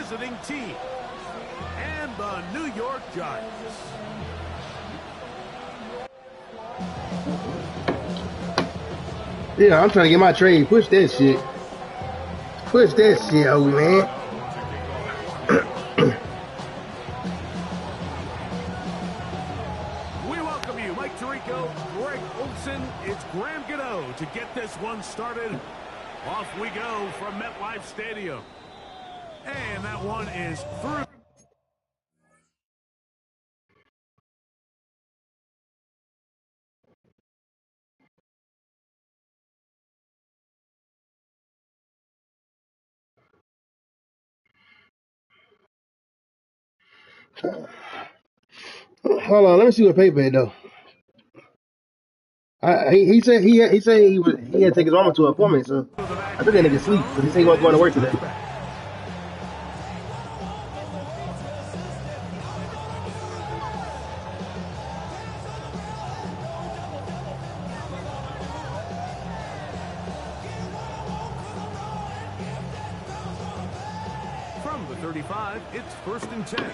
visiting team, and the New York Giants. Yeah, I'm trying to get my trade. Push that shit. Push that shit, old man. We welcome you, Mike Tirico, Greg Olson. It's Graham Gano to get this one started. Off we go from MetLife Stadium. And that one is through. Hold on, let me see what paper though. He said he had to take his mama to an appointment, so I think that nigga sleep, but he said he wasn't going to work today. From the 35, it's 1st and 10.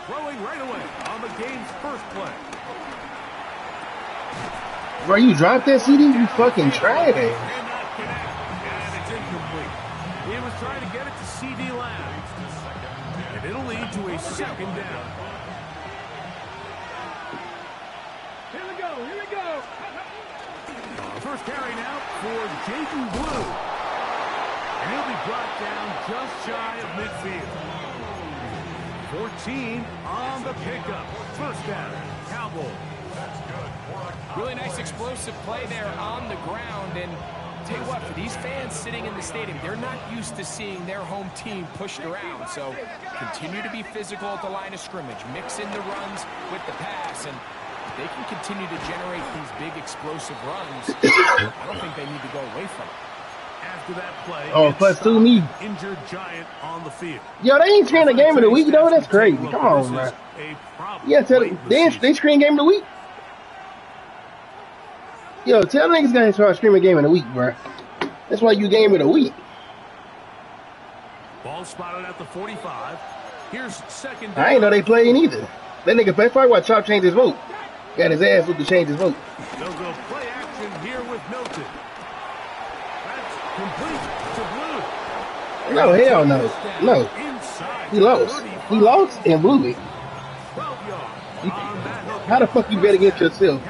Throwing right away on the game's first play. Bro, you dropped that CD? You fucking tried it. Cannot connect, and it's incomplete. He was trying to get it to CD Lamb, and it'll lead to a 2nd down. Here we go. First carry now for Jaden Blue. And he'll be brought down just shy of midfield. 14 on the pickup. 1st down, Cowboys. Really nice explosive play there on the ground. And tell you what, for these fans sitting in the stadium, they're not used to seeing their home team pushed around. So continue to be physical at the line of scrimmage. Mix in the runs with the pass. And if they can continue to generate these big explosive runs, I don't think they need to go away from it. After that play, +2 me. Injured Giant on the field. Yo, they ain't screen the game of the week, though. That's crazy. Come on, man. Yeah, they screen game of the week. Yo, tell the niggas guys start screaming game of the week, bro. That's why you game of the week. Ball spotted at the 45. Here's 2nd down. I ain't know they playing either. That nigga, that's probably why Chop changed his vote. Got his ass up to change his vote. They'll go play action here with Milton. That's complete to Blue. No, hell no. No. He lost. He lost and blew it. 12 yards. How the fuck you bet against yourself?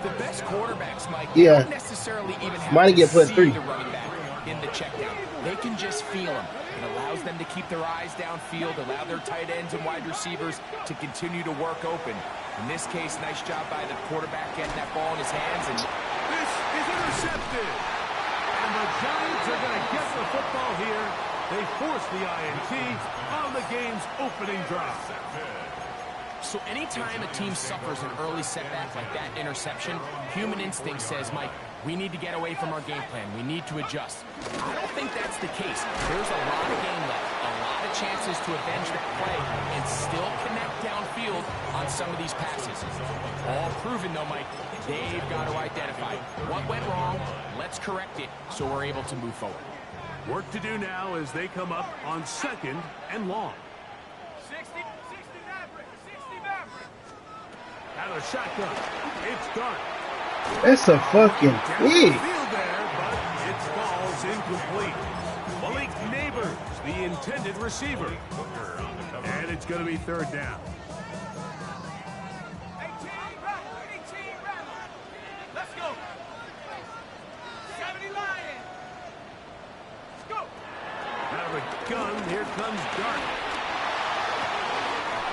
The best quarterbacks, Mike, Yeah. don't necessarily even have Might to get +3. see the running back in the check down. They can just feel him. It allows them to keep their eyes downfield, allow their tight ends and wide receivers to continue to work open. In this case, nice job by the quarterback getting that ball in his hands. And this is intercepted. And the Giants are going to get the football here. They force the INT on the game's opening drive. So anytime a team suffers an early setback like that interception, human instinct says, Mike, we need to get away from our game plan. We need to adjust. I don't think that's the case. There's a lot of game left, a lot of chances to avenge that play and still connect downfield on some of these passes. All proven, though, Mike, they've got to identify what went wrong. Let's correct it so we're able to move forward. Work to do now as they come up on 2nd and long. 60 Maverick. Out of shotgun. It's Dart. That's a fucking pig. Field there, but it falls incomplete. Malik Neighbors, the intended receiver. And it's going to be 3rd down. Let's go. 70 Lions. Let's go. Out of a gun, here comes Dart.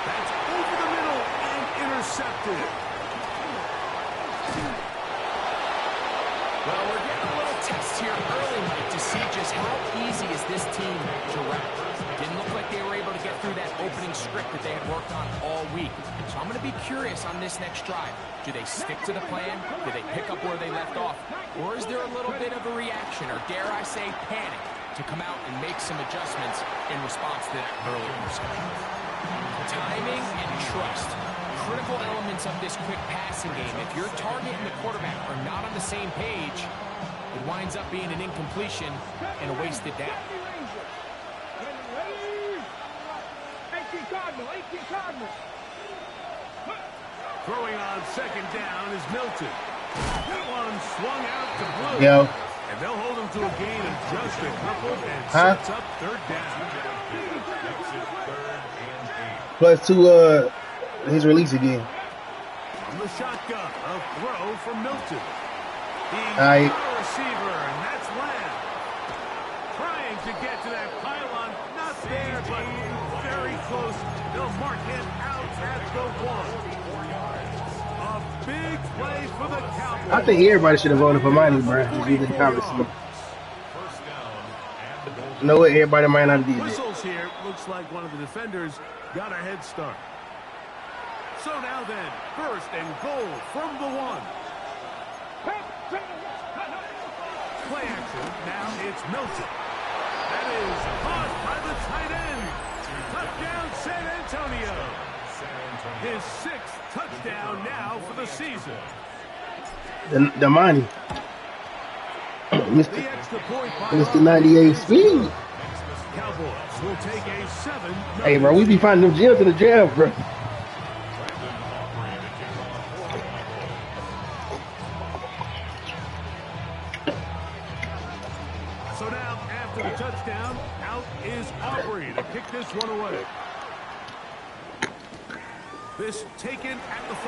That's over the middle and intercepted. Well, we're getting a little test here early, Mike, to see just how easy is this team to wrap. Didn't look like they were able to get through that opening script that they had worked on all week. So I'm going to be curious on this next drive. Do they stick to the plan? Do they pick up where they left off? Or is there a little bit of a reaction, or dare I say panic, to come out and make some adjustments in response to that early interception? Timing and trust. critical elements of this quick passing game. If your target and the quarterback are not on the same page, it winds up being an incompletion and a wasted down. Throwing on second down is Milton. That one swung out to Blue. Yo. And they'll hold him to a gain of just a couple and sets up third down. +2, his release again. From the shotgun, a throw from Milton. He's Right. a receiver, and that's Lamb. Trying to get to that pylon. Not there, but very close. They'll mark him out at the 1. A big play for the Cowboys. I think everybody should have voted for Monty Brown to be the conversation. No, everybody might not do that. Whistles here. Looks like one of the defenders got a head start. So now then, first and goal from the 1. Play action. Now it's Milton. That is caught by the tight end. Touchdown, San Antonio. His 6th touchdown now for the season. The money. The extra point by Mr. 98 speed. Cowboys will take a 7. Hey, bro, we be finding them gems in the draft, bro. So now, after the touchdown, out is Aubrey to kick this one away. This taken at the 5.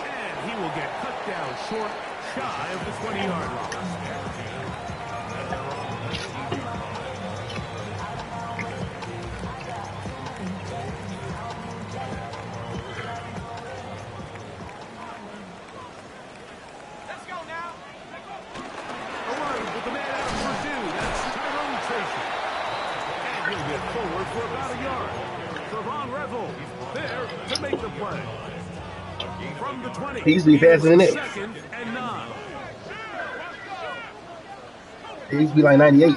And he will get cut down short, shy of the 20-yard line. Forward for about a yard. Trevon Revel there to make the play. From the 20. He used to be passing in it. 2nd and 9. He used to be like 98.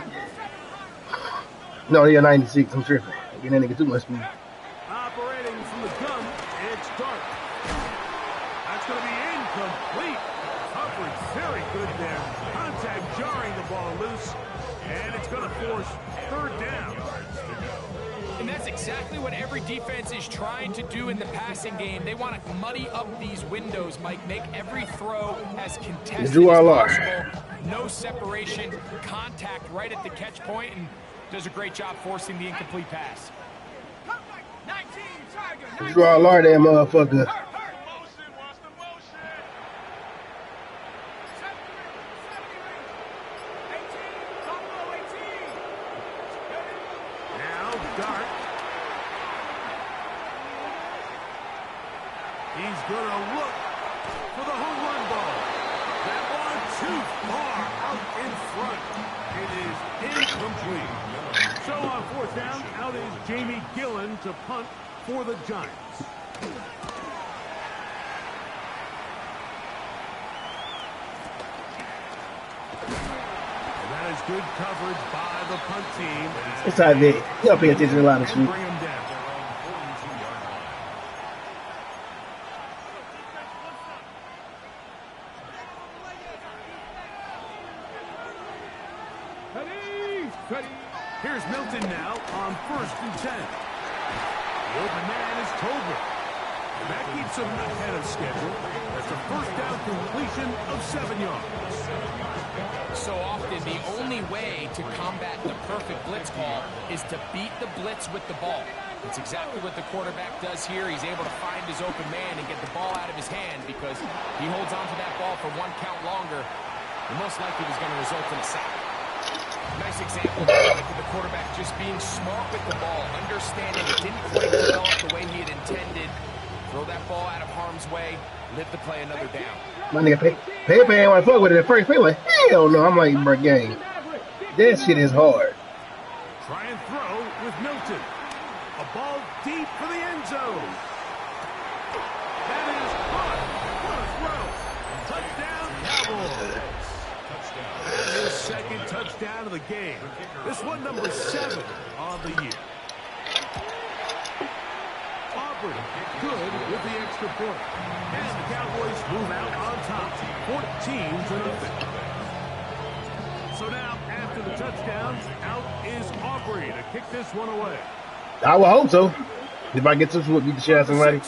No, yeah, 96. I'm tripping. Getting that nigga too much speed. Operating from the gun, it's Dart. That's going to be incomplete. Coverage very good there. Contact jarring the ball loose. And it's going to force third down. And that's exactly what every defense is trying to do in the passing game. They want to muddy up these windows, Mike, make every throw as contested as possible. No separation, contact right at the catch point, and does a great job forcing the incomplete pass. Drew Allard, that motherfucker. Dart. He's going to look for the home run ball. That one too far out in front. It is incomplete. So on 4th down, out is Jamie Gillen to punt for the Giants. That is good coverage by the punt team. It's all right. You gotta pay attention to a lot of shit. Bring him down. Here's Milton now on 1st and 10. The open man is Tolbert. That keeps him ahead of schedule. That's a 1st down completion of 7 yards. So often, the only way to combat the perfect blitz call is to beat the blitz with the ball. That's exactly what the quarterback does here. He's able to find his open man and get the ball out of his hand because he holds on to that ball for 1 count longer. And most likely was going to result in a sack. Nice example of the quarterback just being smart with the ball, understanding it didn't quite develop the way he had intended. Throw that ball out of harm's way, live to play another down. My nigga Pepe ain't want to fuck with it at first. He like, hell no. I'm like, bro, gang. That shit is hard. Try and throw with Milton. A ball deep for the end zone. That is caught. What a throw. Touchdown, Cowboys. His 2nd touchdown of the game. This one number 7 on the year. Shepard, good with the extra point. And the Cowboys move out on top, 14-0. So now, after the touchdown, out is Aubrey to kick this one away. I would hope so. If I get to beat the shit out of somebody,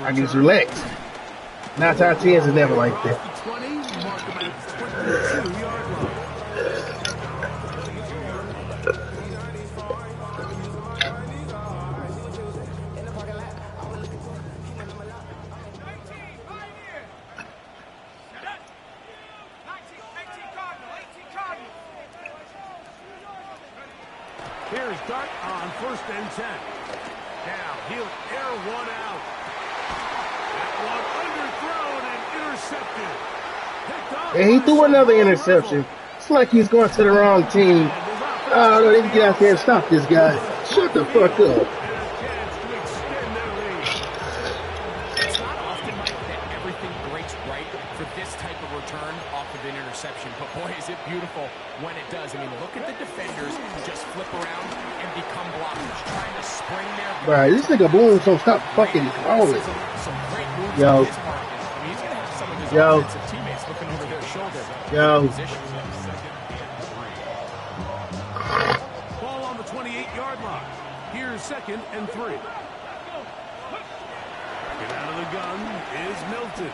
I can just relax. 9 times 10 is never like that. 20, mark him at the 22-yard line. Here's Dart on 1st and 10. Now he'll air one out. That one underthrown and intercepted. Picked up. And he threw another interception. It's like he's going to the wrong team. Oh, no, they can get out there and stop this guy. Shut the fuck up. And a chance to extend their lead. It's not often, Mike, that everything breaks right for this type of return off of an interception. But boy, is it beautiful when it does. I mean, look at the defenders just flip around and become blockers, trying to spring their... Right, this nigga Boone don't stop fucking calling. Some great moves Yo. on his part. I mean, he's going to have some of his Yo. offensive teammates looking over their shoulder. Yo. Ball on the 28-yard line. Here's 2nd and 3. Get out of the gun is Milton.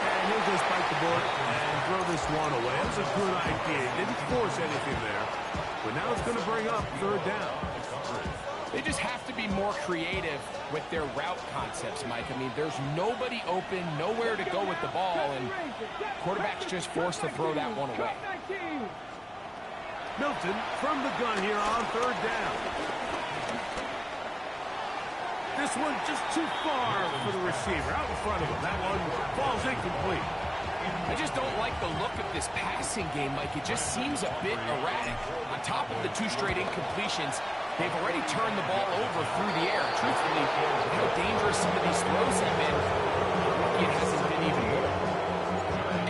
And he'll just bite the bullet and throw this one away. That's a good idea. Didn't force anything there. But now it's going to bring up 3rd down. They just have to be more creative with their route concepts, Mike. I mean, there's nobody open, nowhere to go with the ball, and quarterback's just forced to throw that one away. Milton from the gun here on 3rd down. This one just too far for the receiver. Out in front of him. That one falls incomplete. I just don't like the look of this passing game, Mike. It just seems a bit erratic. On top of the 2 straight incompletions, they've already turned the ball over through the air. Truthfully, how dangerous some of these throws have been, it hasn't been even more.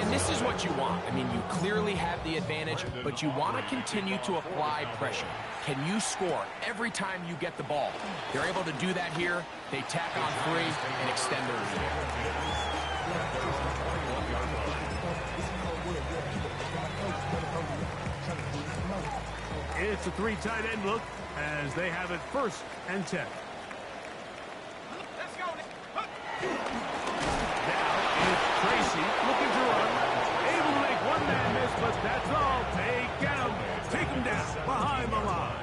And this is what you want. I mean, you clearly have the advantage, but you want to continue to apply pressure. Can you score every time you get the ball? They're able to do that here. They tack on 3 and extend their lead. It's a 3 tight end look as they have it 1st and 10. Let's go. Now it's Tracy looking to run. Able to make one man miss, but that's all. Take him down behind the line.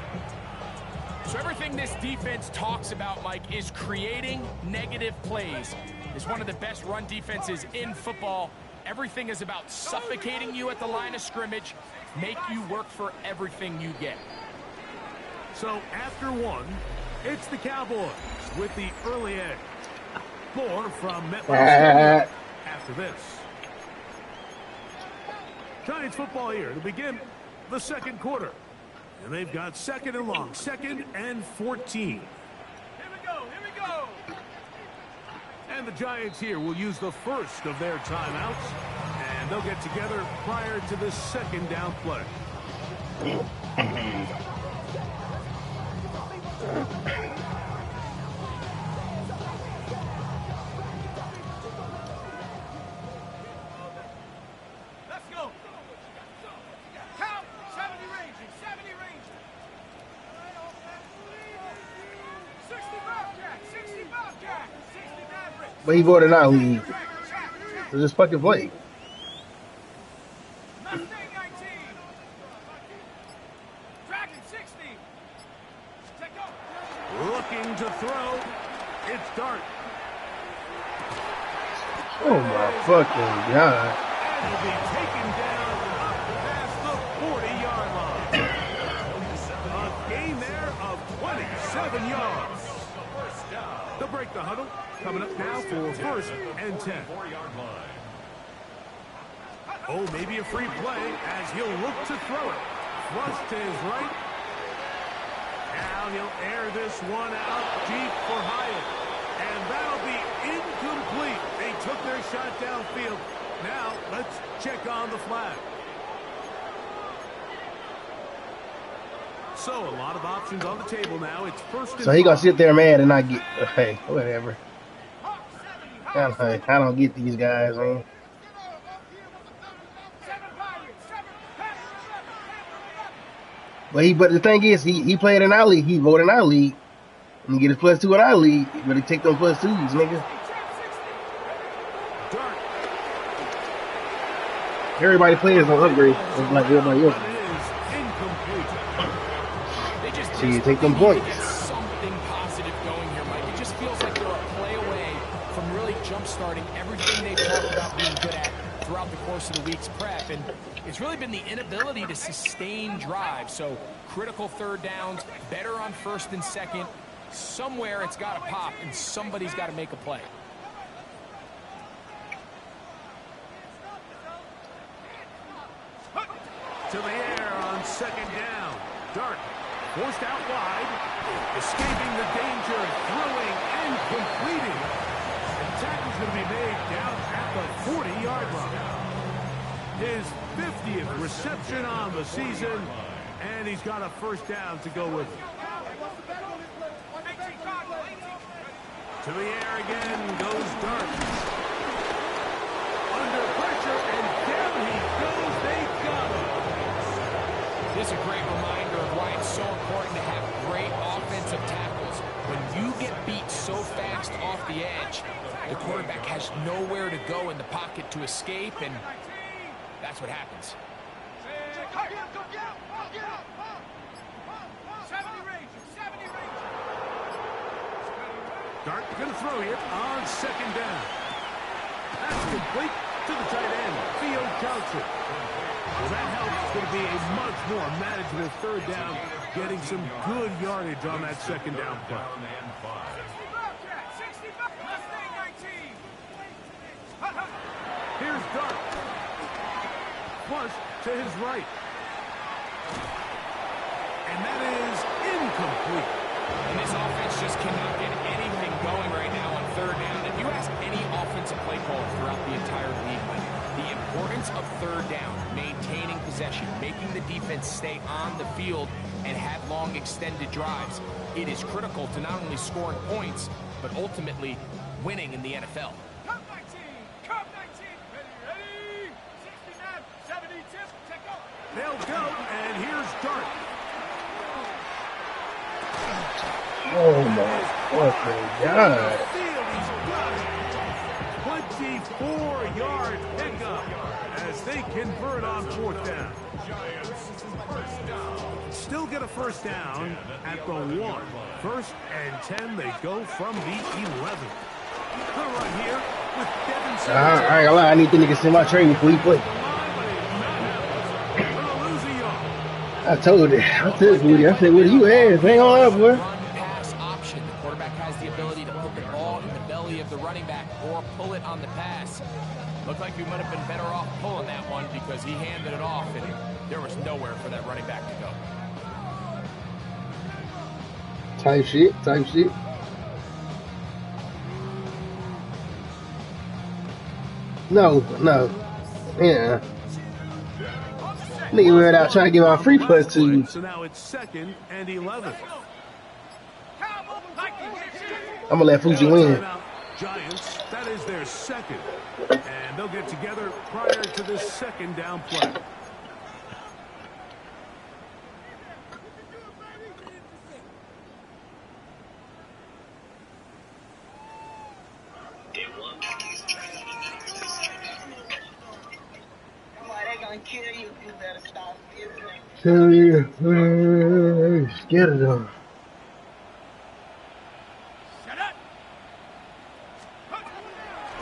So everything this defense talks about, Mike, is creating negative plays. It's one of the best run defenses in football. Everything is about suffocating you at the line of scrimmage, make you work for everything you get. So after 1, it's the Cowboys with the early edge. More from MetLife Stadium after this. Giants football here to begin the 2nd quarter. And they've got 2nd and long, 2nd and 14. Here we go, here we go. And the Giants here will use the first of their timeouts. And they'll get together prior to the 2nd down play. Let's go. Count. 70 ranging, 70 ranging. 65 jack, 65 jack, 69 ranging. But he voted out. He just fucking play. Mustang 19. Dragon 60. Take off. Looking to throw. It's Dart. Oh my fucking god. And will be taken down up past the 40-yard line. A gain there of 27 yards. They'll break the huddle. Coming up now for 1st and 10. Oh, maybe a free play as he'll look to throw it. Flush to his right. Now he'll air this one out deep for Hyatt. And that'll be incomplete. They took their shot downfield. Now let's check on the flag. So a lot of options on the table now. It's first and So he gonna sit there mad and not get. Hey, whatever. I don't get these guys, man. But the thing is, he played in our league. He voted in our league. And he get his +2 in our league. But he take them +2s, nigga. Everybody plays on upgrade. It's like everybody else. See, take them points. Something positive going here, Mike. It just feels like they're a play away from really jump-starting everything they've talked about being good at throughout the course of the week's prep. And it's really been the inability to sustain drive. So critical third downs, better on first and second. Somewhere it's got to pop, and somebody's got to make a play. To the air on second down. Dart forced out wide, escaping the danger, throwing and completing. And tackle's going to be made down at the 40-yard line. His 50th reception on the season, and he's got a first down to go with it. To the air again goes Dart. Under pressure, and down he goes. They got him. This is a great reminder of why it's so important to have great offensive tackles. When you get beat so fast off the edge, the quarterback has nowhere to go in the pocket to escape, and that's what happens. Dart going to throw here on second down. That's complete to the tight end, Theo Johnson. Well, that helps. It's going to be a much more manageable third down, getting some good yardage on that second down play. Here's Dart. Flush to his right. And that is incomplete. And this offense just cannot get anything going right now on third down. If you ask any offensive play caller throughout the entire league, the importance of third down, maintaining possession, making the defense stay on the field and have long extended drives, it is critical to not only scoring points, but ultimately winning in the NFL. Cup 19, Cup 19, ready, 69, 70, tip, check out. They'll go, and here's Dart. Oh my fucking God. 24-yard pickup as they convert on fourth down. Still get a first down at the 1. First and 10, they go from the 11. Gonna run here with Devin Simmons. I ain't gonna lie, I need the nigga to send my trade before he play. I told Woody, I said, Woody, you ass, hang on up, boy. Run-pass option. The quarterback has the ability to put the ball in the belly of the running back or pull it on the pass. Looked like we might have been better off pulling that one because he handed it off and there was nowhere for that running back to go. Type shit. No. Yeah. Nigga ran out trying to give out free +2. So now it's second and 11. I'm gonna let Fuji win. Giants, that is their second. And they'll get together prior to this second down play. Kill you, you better stop listening. Tell you, scared of them. Shut up.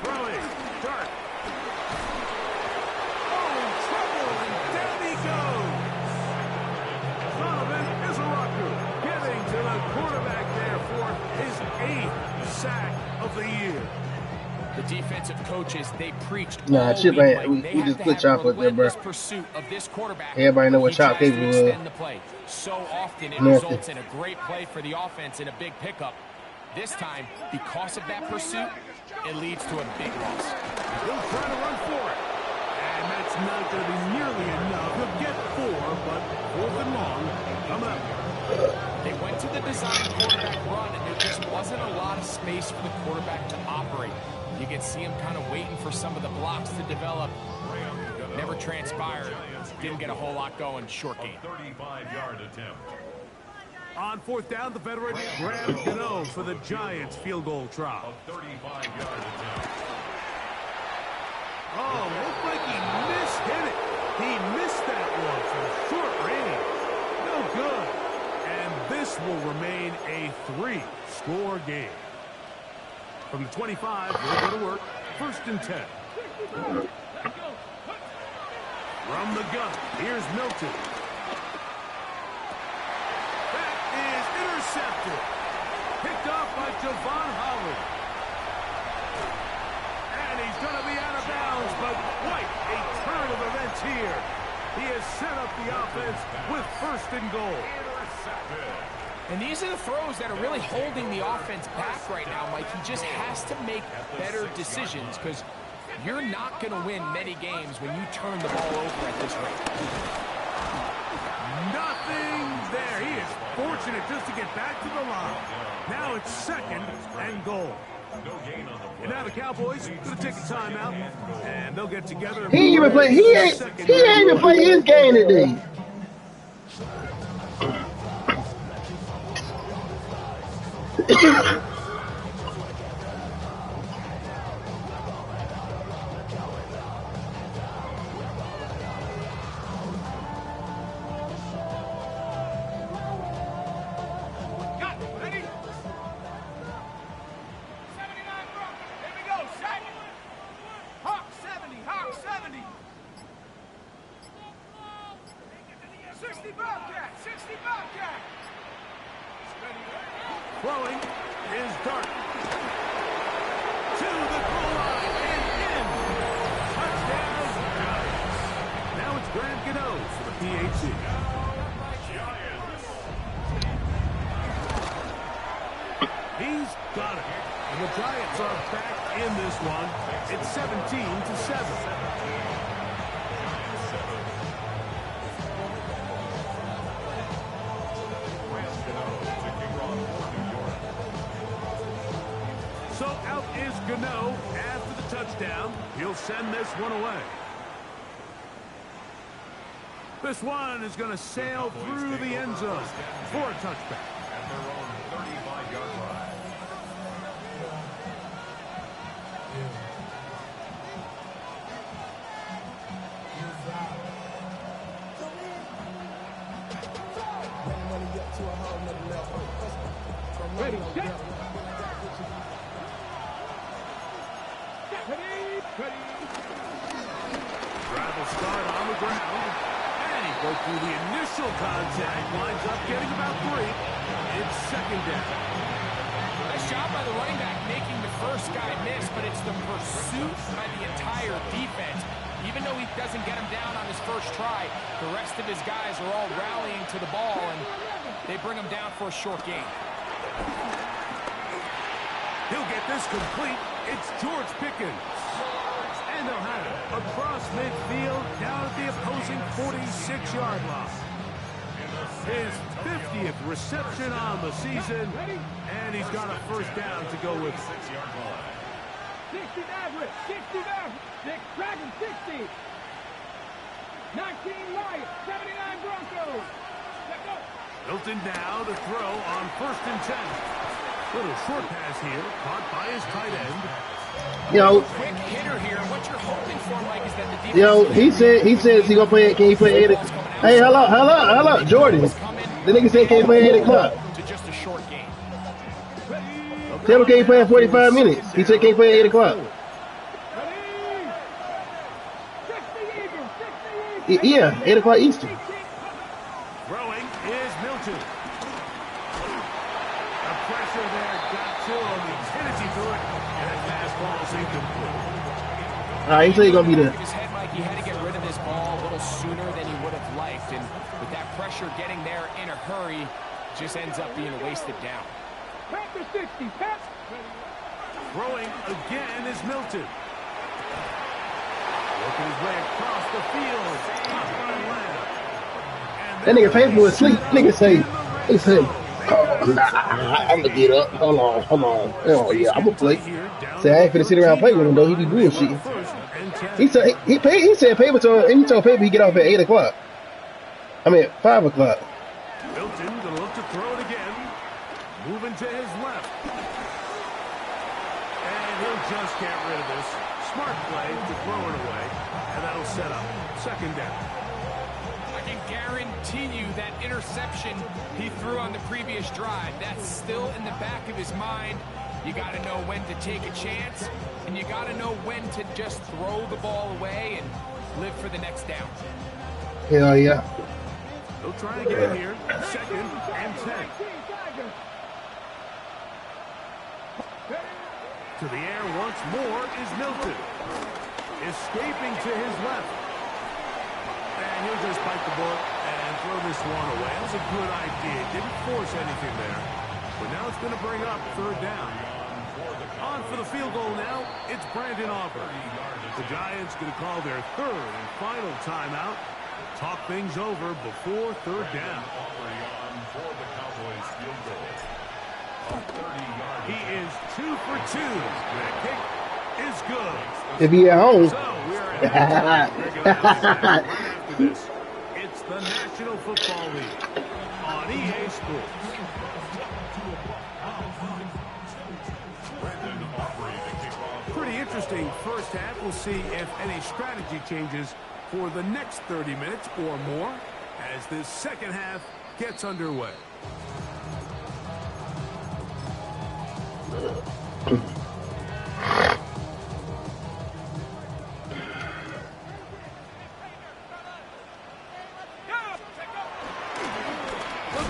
Throwing, Dart. Oh, trouble, and down he goes. Donovan Izaraku getting to the quarterback there for his 8th sack of the year. The defensive coaches, they preached Nah, all Chip week, ain't. Mike. They We have just to put have Chop up there, bro. relentless pursuit of this quarterback. Everybody know what He Chop tries to capable of. extend the play. So often it Nothing. results in a great play for the offense and a big pickup. This time, because of that pursuit, it leads to a big loss. He'll try to run for it. And that's not going to be nearly enough. He'll get 4, but 4th and long coming up. They went to the design quarterback run, and there just wasn't a lot of space for the quarterback to operate. You can see him kind of waiting for some of the blocks to develop. Never transpired. Didn't get a whole lot going. Short game. 35-yard attempt. On fourth down, the veteran Graham Gano for the Giants field goal try. A 35-yard attempt. Oh, looked like he mishit it. He missed that one from short range. No good. And this will remain a 3-score game. From the 25, they'll go to work. 1st and 10. From the gun, here's Milton. That is intercepted. Picked off by Javon Holland. And he's going to be out of bounds, but quite a turn of events here. He has set up the offense with 1st and goal. And these are the throws that are really holding the offense back right now, Mike. He just has to make better decisions because you're not going to win many games when you turn the ball over at this rate. Nothing there. He is fortunate just to get back to the line. Now it's 2nd and goal. And now the Cowboys going to take a timeout, and they'll get together. He ain't even play. He ain't even play his game today. Throwing is Dart. To the goal line and in. Touchdown, Giants. Now it's Graham Gano for the PAT. He's got it. And the Giants are back in this one. It's 17-7. So out is Gano after the touchdown. He'll send this one away. This one is going to sail through the end zone for a touchback. At their own 35-yard line. Ready, Drive will start on the ground. And he broke through the initial contact. Winds up getting about 3. It's 2nd down. Nice job by the running back making the first guy miss, but it's the pursuit by the entire defense. Even though he doesn't get him down on his first try, the rest of his guys are all rallying to the ball, and they bring him down for a short gain. He'll get this complete. It's George Pickens. And they'll have it across midfield down at the opposing 46-yard line. His 50th reception on the season, and he's got a 1st down to go with. 6-yard line. 60 Nazareth, 60 Nazareth, 6 Dragons, 60. 19 Lions, 79 Broncos. Let's go. Milton now to throw on 1st and 10. Little short pass here, caught by his tight end. Yo, Quick hitter here. What you're hoping for, Mike, is that the defense... yo, he says he gonna play. Can he play 8? Hey, hello, Jordan. The nigga said can he play 8 o'clock. To just a short game. Tell him can he play in 45 minutes. He said can he play 8 o'clock. Yeah, 8 o'clock Eastern. Throwing is Milton. The pressure there got to him. He's hit as he threw it, and that fastball is incomplete. All right, he said he's gonna be there. His head, Mike, he had to get rid of this ball a little sooner than he would have liked, and with that pressure getting there in a hurry, just ends up being a wasted down. Panther 60, Pat. Throwing again is Milton. Working his way across the field. Top by Lamb. That nigga Painful is asleep. Nigga say, He said, oh, nah, I'm gonna get up. Hold on. Oh yeah, I'm gonna play. Say I ain't finna sit around and play with him though. He be bullshitting. He said he said paper to him, and he told paper he get off at 8 o'clock. I mean 5 o'clock. Milton gonna look to throw it again. Moving to his left. And he'll just get rid of this. Smart play to throw it away. And that'll set up 2nd down. I can guarantee you that interception he threw on the previous drive, that's still in the back of his mind. You got to know when to take a chance, and you got to know when to just throw the ball away and live for the next down. Hell yeah. He'll try again here. 2nd and 10. To the air once more is Milton. Escaping to his left. And he'll just bite the bullet and throw this one away. That's a good idea. Didn't force anything there. But now it's going to bring up 3rd down. On for the field goal now, it's Brandon Aubrey. The Giants going to call their 3rd and final timeout. Talk things over before 3rd down. He is 2 for 2. The kick is good. If he at home. So we're after this. It's the National Football League on EA Sports. Pretty interesting first half. We'll see if any strategy changes for the next 30 minutes or more as this second half gets underway. Look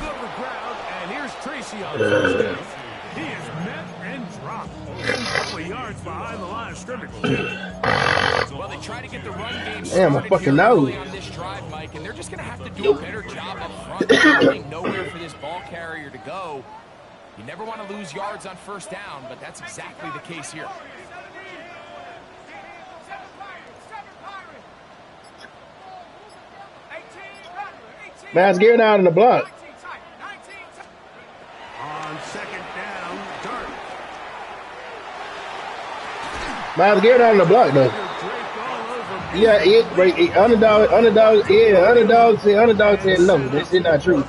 over the ground, and here's Tracy on first down. He is met and dropped. A couple of yards behind the line of scrimmage. Well, they try to get the run game Damn, I started fucking here know. early on this drive, Mike, and they're just going to have to do a better job up front. There's really nowhere for this ball carrier to go. You never want to lose yards on first down, but that's exactly the case here. Man's getting out on the block. On 2nd down, Dart. Miles Garrett out on the block though. Yeah, underdog said no. They said not true.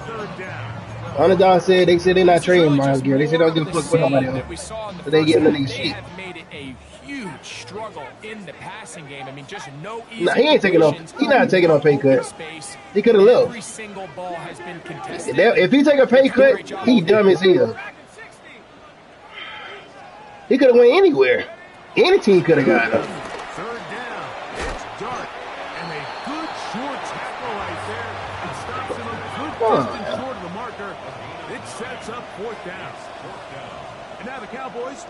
Underdog said they said they're not trading Miles Garrett. They said don't give a fuck for nobody else. So they getting the nigga shit. Have made it a huge struggle in the passing game. I mean, just no easy. Nah, he ain't taking no. He not taking no pay cut. He could have Every left. single ball has been contested. If he take a pay cut, he dumb as hell. He could have went anywhere. Any team could have got him. 3rd down. It's Dart. And a good short tackle right there. It stops him a good distance short of the marker. It sets up 4th down. And now the Cowboys.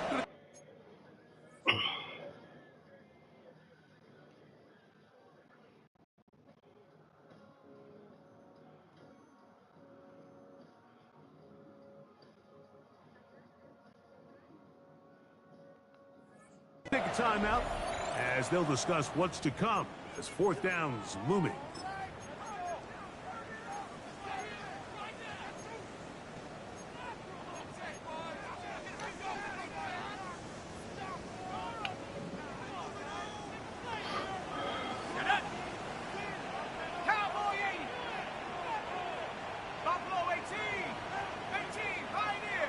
Take a timeout as they'll discuss what's to come as 4th down is looming. Cowboy 80. Buffalo 18. 18. Pioneer.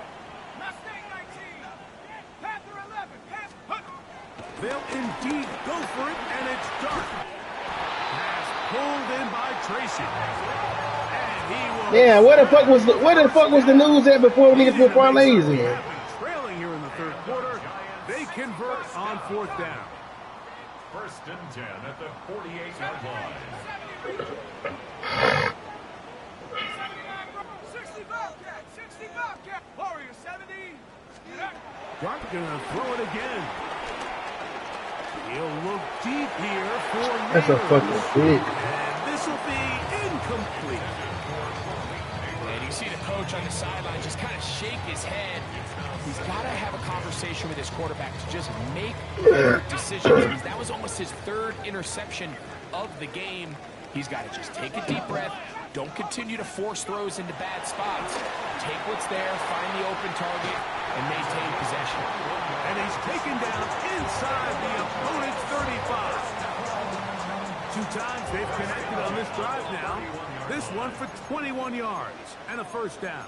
Mustang 19. Panther 11. They'll indeed go for it, and it's Dart. Pass pulled in by Tracy. And he will. Yeah, where the fuck was the news at before we niggas put parlays in? Trailing here in the 3rd quarter, they convert on 4th down. 1st and 10 at the 48-yard line. 60 Bobcat. 60 Bobcat. Warrior 70. Dart gonna throw it again. He'll look deep here for That's a fucking big. And this will be incomplete. And you see the coach on the sideline just kind of shake his head. He's got to have a conversation with his quarterback to just make better decisions. Because that was almost his 3rd interception of the game. He's got to just take a deep breath, Don't continue to force throws into bad spots. Take what's there, find the open target, and maintain possession. And he's taken down inside the opponent's 35. 2 times they've connected on this drive now. This one for 21 yards and a first down.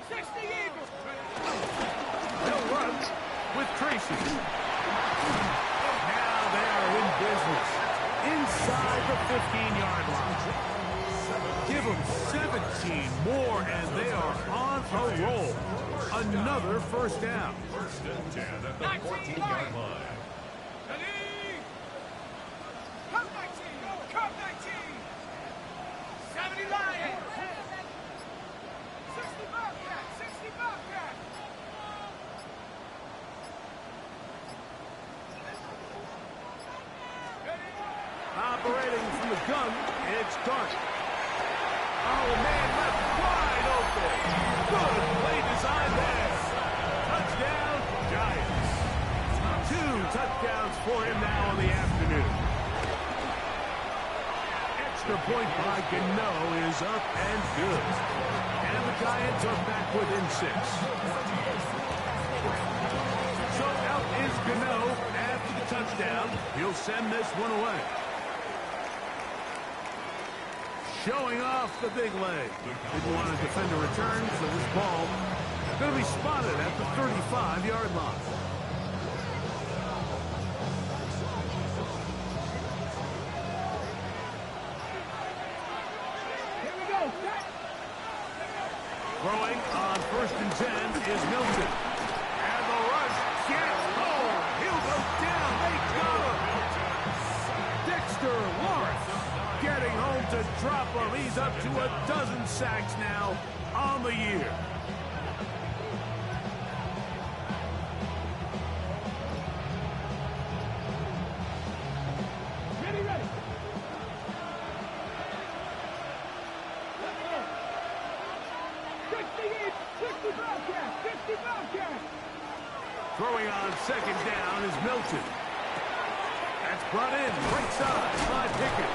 60 Eagles. They'll run with Tracy. Now they are in business inside the 15-yard line. Give them 17 more, and they are on a roll. Another first down. First and 10 at the 14-yard line. Come 19. Come 19. 70 Lions. 60 Bobcat. 60 Bobcat. Operating from the gun, it's Dart. Oh, man, left wide open. Good play design there. Touchdown, Giants. 2 touchdowns for him now on the afternoon. Extra point by Gano is up and good. And the Giants are back within 6. So out is Gano after the touchdown. He'll send this one away. Showing off the big leg. Didn't want to defend a return, so this ball going to be spotted at the 35-yard line. Here we go. Set. Throwing on 1st and 10 is Milton. And the rush gets home. He'll go down. They got him. Dexter Lawrence getting home to drop him. He's up to a dozen sacks now on the year. Ready, ready. 60 Bobcat. 60 Bobcat. Throwing on 2nd down is Milton. That's brought in right side by Pickett.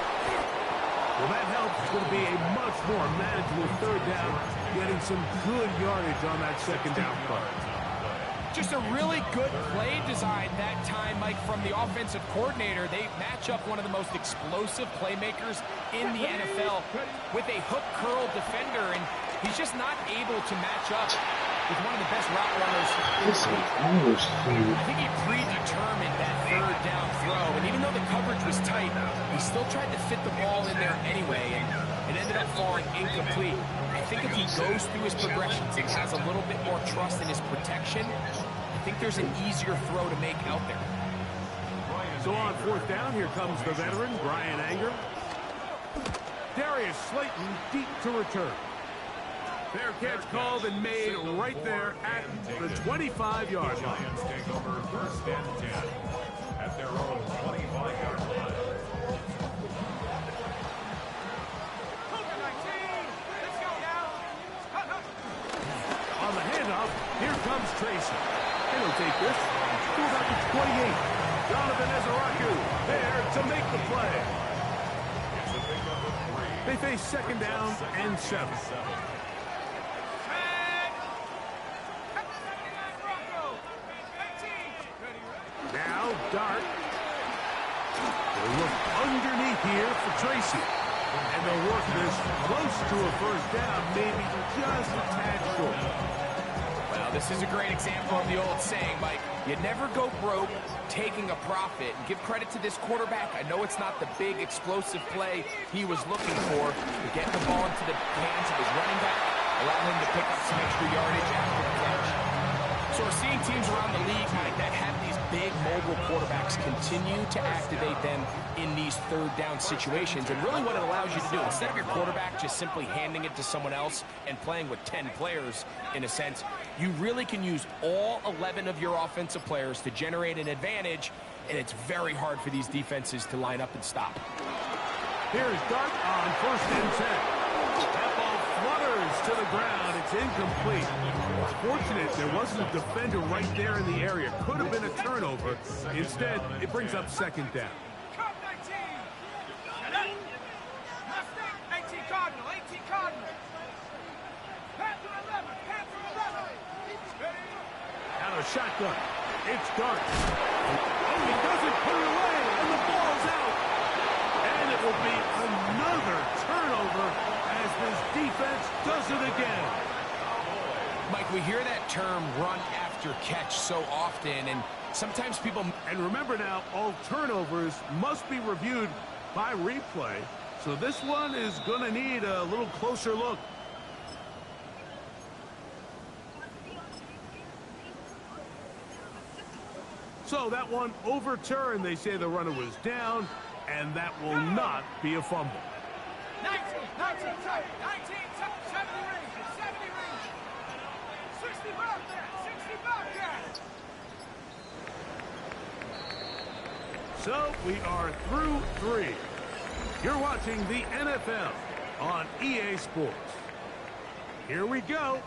Well, that helps. It's going to be a much more manageable 3rd down, getting some good yardage on that 2nd down play. Just a really good play design that time, Mike, from the offensive coordinator. They match up one of the most explosive playmakers in the NFL with a hook curl defender, and he's just not able to match up with one of the best route runners in the league. I think he predetermined that 3rd down throw, and even though the coverage was tight, he still tried to fit the ball in there anyway, and it ended up falling incomplete. I think if he goes through his progressions and has a little bit more trust in his protection, I think there's an easier throw to make out there. So on 4th down, here comes the veteran, Brian Anger. Darius Slayton deep to return. Fair catch called and made right there at the 25-yard line. Giants take over 1st and 10 at their own 25-yard line. On the handoff, here comes Tracy. And he'll take this to about the 28. Donovan Ezaraku there to make the play. They face 2nd down and 7. Now Dart will look underneath here for Tracy. And they'll work this close to a 1st down, maybe just a tad short. Well, this is a great example of the old saying, Mike. You never go broke taking a profit. And give credit to this quarterback. I know it's not the big explosive play he was looking for, but getting the ball into the hands of his running back allowed him to pick up some extra yardage after the catch. So we're seeing teams around the league, Mike, that have these big mobile quarterbacks continue to activate them in these 3rd down situations. And really what it allows you to do, instead of your quarterback just simply handing it to someone else and playing with 10 players, in a sense, you really can use all 11 of your offensive players to generate an advantage, and it's very hard for these defenses to line up and stop. Here's Dart on 1st and 10. That ball flutters to the ground. It's incomplete. It's fortunate there wasn't a defender right there in the area. Could have been a turnover. Instead, it brings up 2nd down. Come 19. a shotgun. It's Dart. Oh, he doesn't put it away, and the ball's out. And it will be another turnover as this defense does it again. Mike, we hear that term run after catch so often, and sometimes people... And remember now, all turnovers must be reviewed by replay. So this one is going to need a little closer look. So that one overturned. They say the runner was down, and that will not be a fumble. 19, 70 range, 70 range. 60 Bobcat, 60 Bobcat. So we are through 3. You're watching the NFL on EA Sports. Here we go.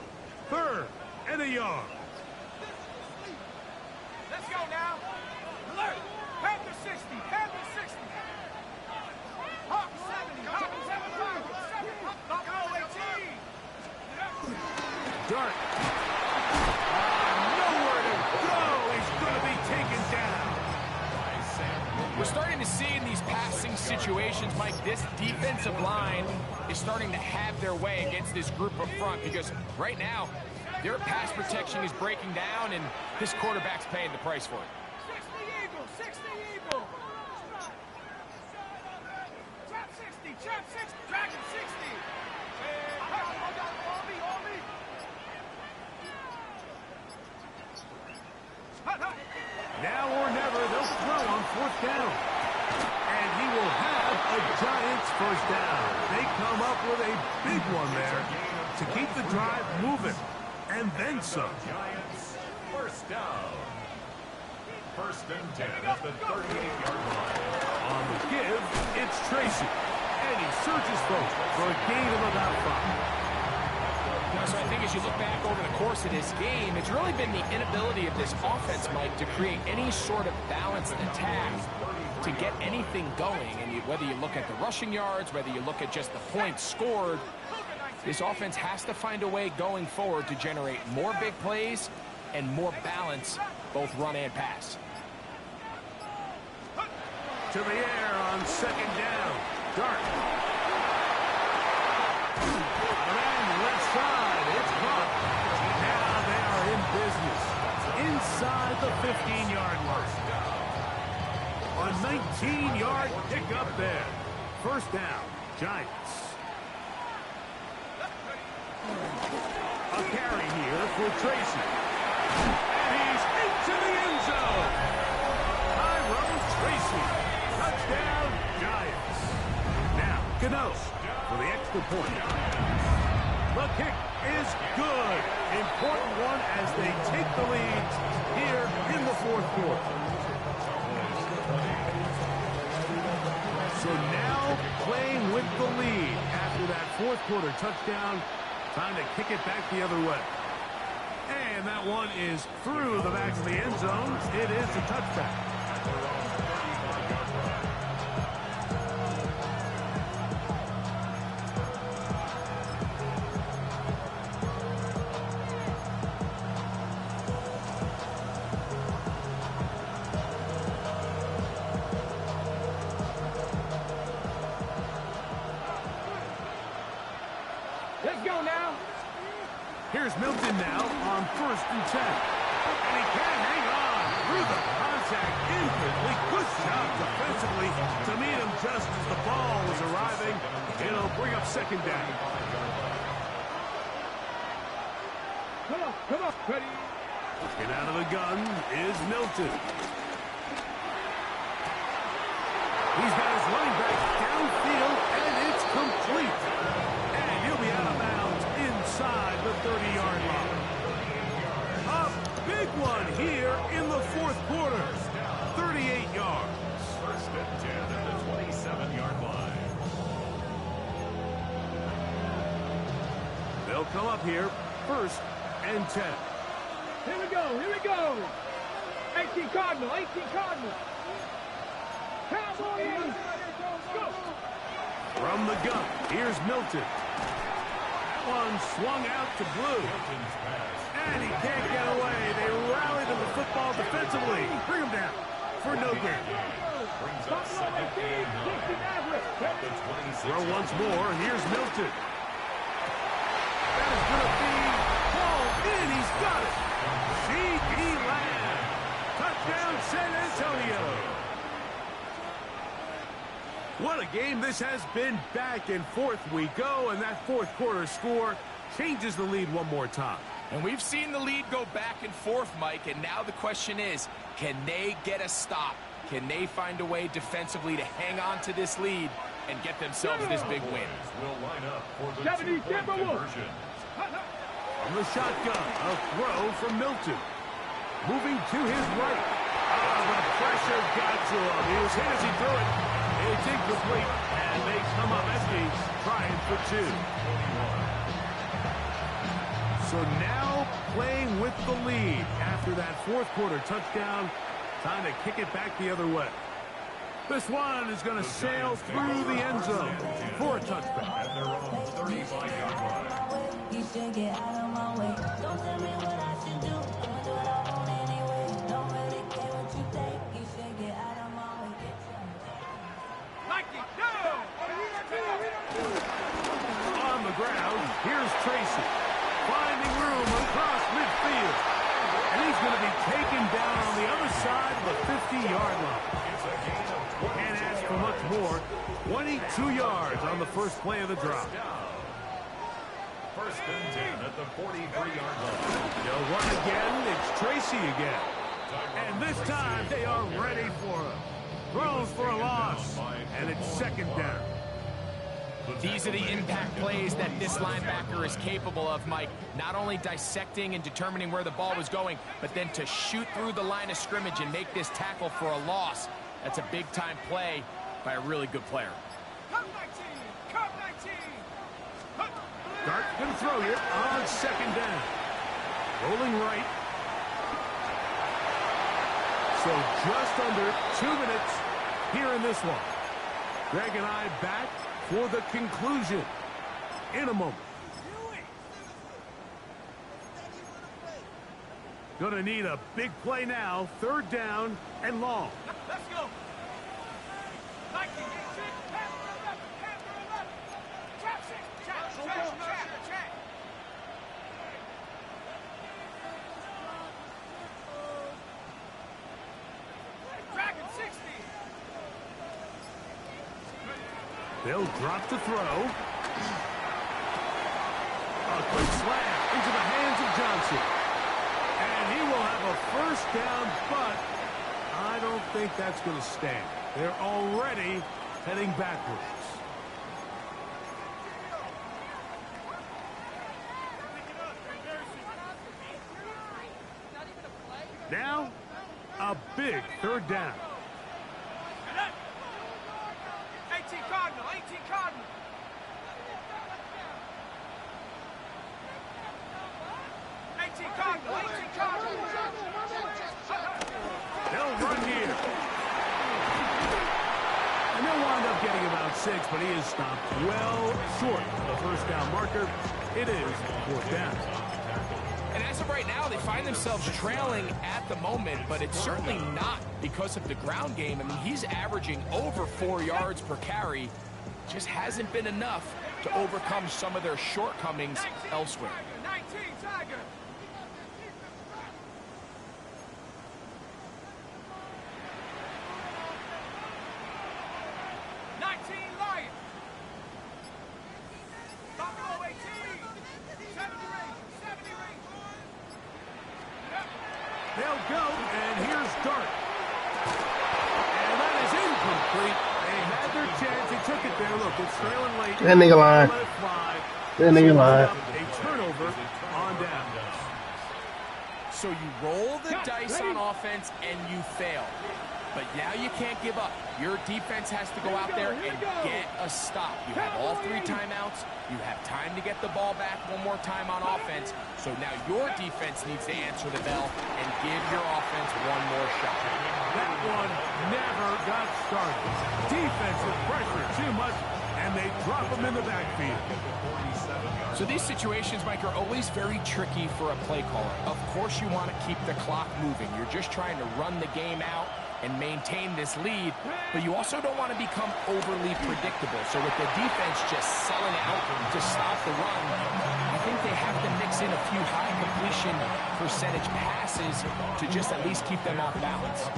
3rd and a yard. Let's go now. Alert. Have the 60. Have the 60. Hawk 70. Hawk 75. 7. Hawk 18. Dart. Nowhere to go. He's going to be taken down. We're starting to see in these passing situations, Mike, this defensive line is starting to have their way against this group up front because right now, their pass protection is breaking down, and this quarterback's paying the price for it. 60 Eagle. 60 Eagle. Trap 60. Trap 60. Dragon 60. Now or never, they'll throw on 4th down. And he will have a Giants first down. They come up with a big one there to keep the drive moving. And then some. Giants, first down. 1st and 10 at the 38-yard line. On the give, it's Tracy. And he searches folks for a gain of about 5. So I think as you look back over the course of this game, it's really been the inability of this offense, Mike, to create any sort of balanced attack to get anything going. And whether you look at the rushing yards, whether you look at just the points scored, this offense has to find a way going forward to generate more big plays and more balance, both run and pass. To the air on 2nd down. Dart. And left side, it's caught. Now they are in business. Inside the 15-yard line. A 19-yard pickup there. First down, Giants. A carry here for Tracy. And he's into the end zone. Tyrone Tracy. Touchdown, Giants. Now, Gano for the extra point. The kick is good. Important one as they take the lead here in the 4th quarter. So now playing with the lead after that 4th quarter touchdown. Time to kick it back the other way. And that one is through the back of the end zone. It is a touchback. Let's go now. Here's Milton now on 1st and 10. And he can hang on through the contact. Incomplete. Good job defensively to meet him just as the ball was arriving. It'll bring up 2nd down. Come on. Ready. Get out of the gun is Milton. He's got his running back downfield, and it's complete. And he'll be out of bounds inside the 30-yard line. A big one here in the 4th quarter. 38 yards. 1st and 10 at the 27-yard line. They'll come up here, 1st and 10. Here we go. 18 Cardinal. Cowboys. Go. From the gun, here's Milton. That one swung out to Blue. And he can't get away. They rally the defensively. Bring him down for no gain. Brings up second and 9 at the 26. Throw once more, and here's Milton. That is going to be called in. He's got it. C.D. Lamb. Touchdown, San Antonio. What a game this has been. Back and forth we go, and that fourth quarter score changes the lead one more time. And we've seen the lead go back and forth, Mike, and now the question is, can they get a stop? Can they find a way defensively to hang on to this lead and get themselves this big win? Will line up for the 70 two-point conversion. From the shotgun, a throw from Milton. Moving to his right. The pressure got to him. He was hit as he threw it. It's incomplete, and they come up empty, trying for two. So now playing with the lead after that fourth quarter touchdown. Time to kick it back the other way. This one is going to sail through the end zone for a touchback. At their own 35-yard line. You should get out of my way. Don't tell me what I should do. I'ma do what I want anyway. Don't really care what you think. You should get out of my way. Like it, go! On the ground, here's Tracy. Finding room across midfield. And he's going to be taken down on the other side of the 50-yard line. Can't ask for much more. 22 yards on the first play of the drive. First and 10 at the 43-yard line. They'll run again. It's Tracy again. And this time they are ready for him. Throws for a loss. And it's second down. These are the impact plays that this linebacker is capable of, Mike. Not only dissecting and determining where the ball was going, but then to shoot through the line of scrimmage and make this tackle for a loss. That's a big-time play by a really good player. Come 19! Come 19! Dart can throw it on second down. Rolling right. So just under 2 minutes here in this one. Greg and I back for the conclusion in a moment. Gonna need a big play now. Third down and long. Let's go! 19, get it, pass to the left, pass to the left. Trap 6, trap. Dragon 60. They'll drop to throw. A quick slam into the hands of Johnson. And he will have a first down, but I don't think that's going to stand. They're already heading backwards. Now, a big third down. 18 Cardinal, 18 Cardinal. They'll run here. And they'll wind up getting about 6, but he is stopped well short of the first down marker. It is fourth down. And as of right now, they find themselves trailing at the moment, but it's certainly not because of the ground game. I mean, he's averaging over 4 yards per carry. Just hasn't been enough to overcome some of their shortcomings elsewhere. 19 Tiger. They'll go, and here's Dart. And that is incomplete. They had their chance. They took it there. Look, it's trailing late. That nigga lying. Let it fly. That nigga lying. A turnover on down. So you roll the dice on offense, and you fail. But now you can't give up. Your defense has to go out there and get a stop. You have all 3 timeouts. You have time to get the ball back one more time on offense. So now your defense needs to answer the bell and give your offense one more shot. That one never got started. Defensive pressure too much, and they drop him in the backfield. So these situations, Mike, are always very tricky for a play caller. Of course you want to keep the clock moving. You're just trying to run the game out and maintain this lead, but you also don't want to become overly predictable. So with the defense just selling out to stop the run, I think they have to mix in a few high completion percentage passes to just at least keep them off balance.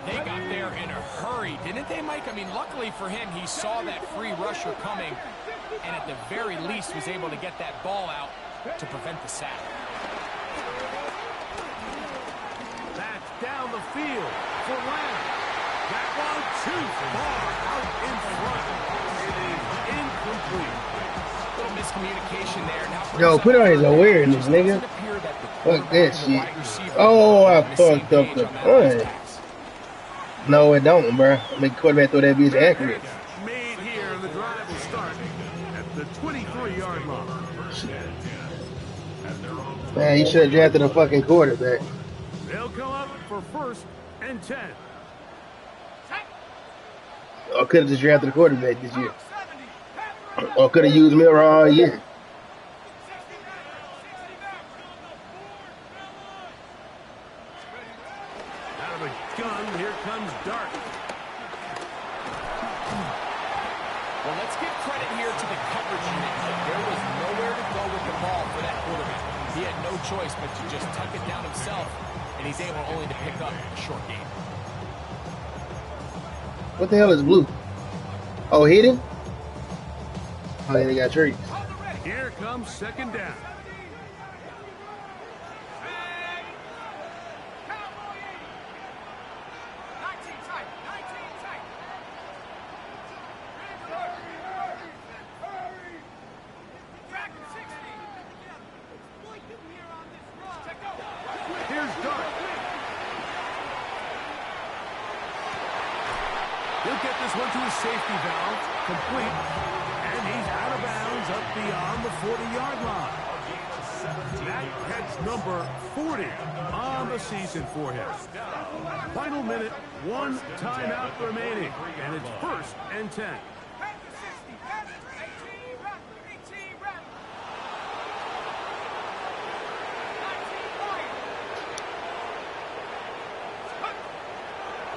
They got there in a hurry, didn't they, Mike? I mean, luckily for him, he saw that free rusher coming, and at the very least was able to get that ball out to prevent the sack. That's down the field for Lamb. That one too far out in front. It is incomplete. Little miscommunication there. Now, Yo, put on his awareness, nigga. Fuck that shit. Oh, I fucked up the punt. No, it don't, bro. Make quarterback throw that bitch accurate. Made here, and the drive will start at the 23-yard line. Man, you should have drafted a fucking quarterback. They'll come up for 1st and 10. Or could have just drafted a quarterback this year. Or could have used Miller all year. Out of the gun, here comes Dart. Well, let's give credit here to the coverage unit. There was nowhere to go with the ball for that quarterback. He had no choice but to just tuck it down himself, and he's able only to pick up a short gain. What the hell is blue? Oh, hit him? Oh, yeah, they got trees. Here comes 2nd down. Here's Dart. He'll get this one to his safety valve, complete, and he's out of bounds up beyond the 40-yard line. That catch number 40 on the season for him. Final minute, 1 timeout remaining, and it's 1st and 10.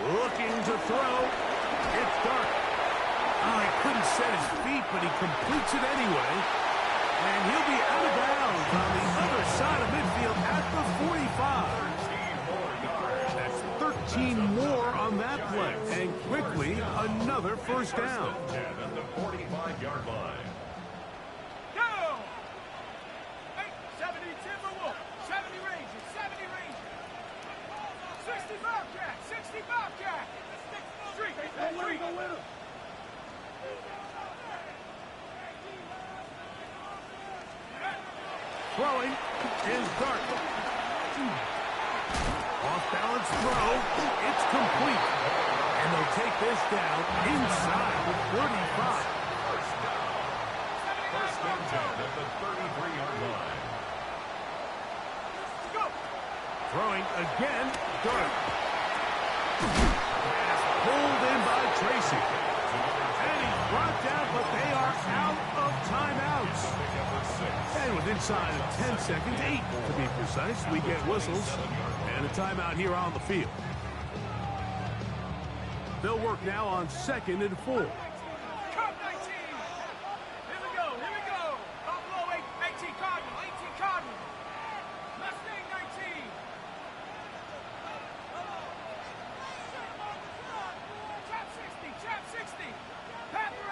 Looking to throw. It's Dart. Oh, he couldn't set his feet, but he completes it anyway. And he'll be out of bounds on the other side of midfield at the 45. That's 13 more on that play. And quickly, another 1st down. At the 45-yard line. Go! 70 Timberwolf, 70 Rangers, 70 Rangers. 60 Bobcat, 60 Bobcat. Street, street. Throwing is Dart. Off-balance throw. It's complete. And they'll take this down inside the 35. 1st and 10 at the 33-yard line. Throwing again, Dart. Pass pulled in by Tracy. And he's brought down, but they are out of timeouts. And with inside of 10 seconds, 8 to be precise, we get whistles and a timeout here on the field. They'll work now on 2nd and 4. Cup 19. Here we go, here we go. Buffalo 18 Cardinal, 18 Cardinal. Mustang 19. Chap 60, Chap 60. Panther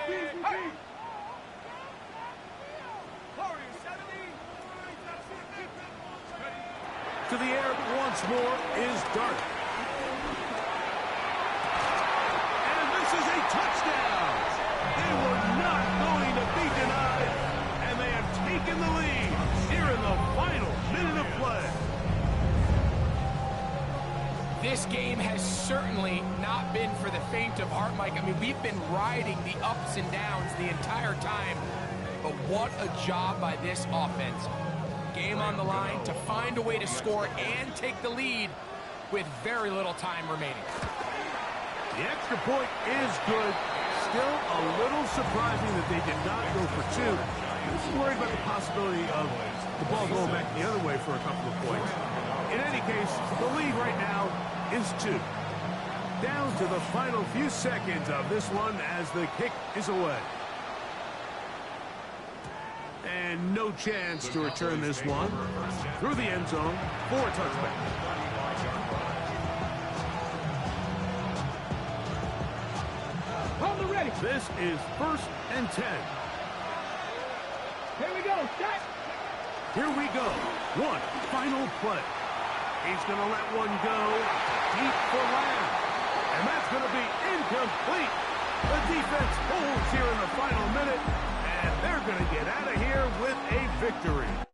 11. Hey. Warriors 70. To the air once more is Dart. And this is a touchdown. They were not going to be denied. And they have taken the lead here in the final minute of play. This game has certainly not been for the faint of heart, Mike. I mean, we've been riding the ups and downs the entire time. But what a job by this offense. Game on the line to find a way to score and take the lead with very little time remaining. The extra point is good. still a little surprising that they did not go for two. Just worried about the possibility of the ball going back the other way for a couple of points. In any case, the lead right now is 2. Down to the final few seconds of this one as the kick is away. And no chance to return this one through the end zone for a touchback. On the ready. This is 1st and 10. Here we go. Set. Here we go. One final play. He's going to let one go deep for Lamb. And that's going to be incomplete. The defense holds here in the final minute, and they're going to get out of here with a victory.